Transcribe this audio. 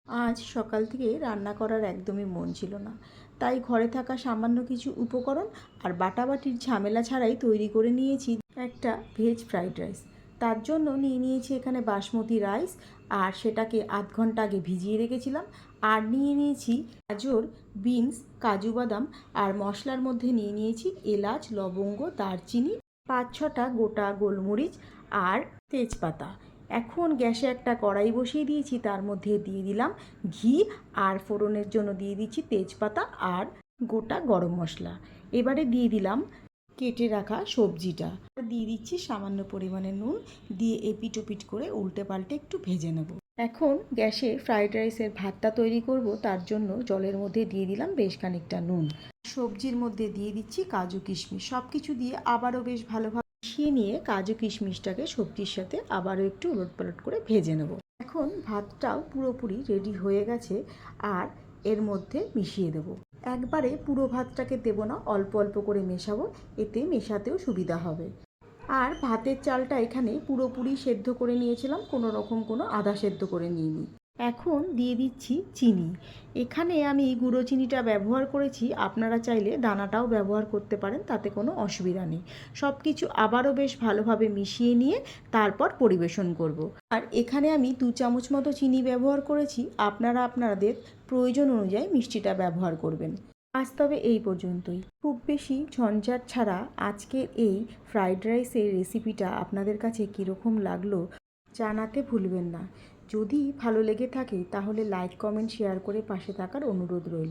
আজ সকাল থেকে রান্না করার একদমই মন ছিল না, তাই ঘরে থাকা সামান্য কিছু উপকরণ আর বাটাবাটির ঝামেলা ছাড়াই তৈরি করে নিয়েছি একটা ভেজ ফ্রাইড রাইস। তার জন্য নিয়ে নিয়েছি এখানে বাসমতি রাইস, আর সেটাকে আধ ঘন্টা আগে ভিজিয়ে রেখেছিলাম। আর নিয়ে নিয়েছি গাজর, বিনস, কাজু বাদাম, আর মশলার মধ্যে নিয়ে নিয়েছি এলাচ, লবঙ্গ, দারচিনি, 5-6টা গোটা গোলমরিচ আর তেজপাতা। এখন গ্যাসে একটা কড়াই বসিয়ে দিয়েছি, তার মধ্যে দিয়ে দিলাম ঘি, আর ফোড়নের জন্য দিয়ে দিচ্ছি তেজপাতা আর গোটা গরম মশলা। এবারে দিয়ে দিলাম কেটে রাখা সবজিটা, দিয়ে দিচ্ছি সামান্য পরিমাণে নুন, দিয়ে এপিট ওপিট করে উল্টে পাল্টে একটু ভেজে নেব। এখন গ্যাসে ফ্রাইড রাইসের ভাতটা তৈরি করব, তার জন্য জলের মধ্যে দিয়ে দিলাম বেশ খানিকটা নুন। সবজির মধ্যে দিয়ে দিচ্ছি কাজু কিশমিশ, সব কিছু দিয়ে আবারও বেশ ভালোভাবে মিশিয়ে নিয়ে কাজু কিশমিশটাকে সবজির সাথে আবারও একটু উলটপালট করে ভেজে নেব। এখন ভাতটাও পুরোপুরি রেডি হয়ে গেছে, আর এর মধ্যে মিশিয়ে দেব। একবারে পুরো ভাতটাকে দেব না, অল্প অল্প করে মেশাবো, এতে মেশাতেও সুবিধা হবে। আর ভাতের চালটা এখানে পুরোপুরি সেদ্ধ করে নিয়েছিলাম, কোনো রকম কোনো আধা সেদ্ধ করে নিইনি। এখন দিয়ে দিচ্ছি চিনি। এখানে আমি গুঁড়ো চিনিটা ব্যবহার করেছি, আপনারা চাইলে দানাটাও ব্যবহার করতে পারেন, তাতে কোনো অসুবিধা নেই। সব কিছু আবারও বেশ ভালোভাবে মিশিয়ে নিয়ে তারপর পরিবেশন করব। আর এখানে আমি 2 চামচ মতো চিনি ব্যবহার করেছি, আপনারা আপনাদের প্রয়োজন অনুযায়ী মিষ্টিটা ব্যবহার করবেন। আজ তবে এই পর্যন্তই। খুব বেশি ঝঞ্ঝাট ছাড়া আজকের এই ফ্রাইড রাইসের রেসিপিটা আপনাদের কাছে কীরকম লাগলো জানাতে ভুলবেন না। যদি ভালো লেগে থাকে তাহলে লাইক, কমেন্ট, শেয়ার করে পাশে থাকার অনুরোধ রইল।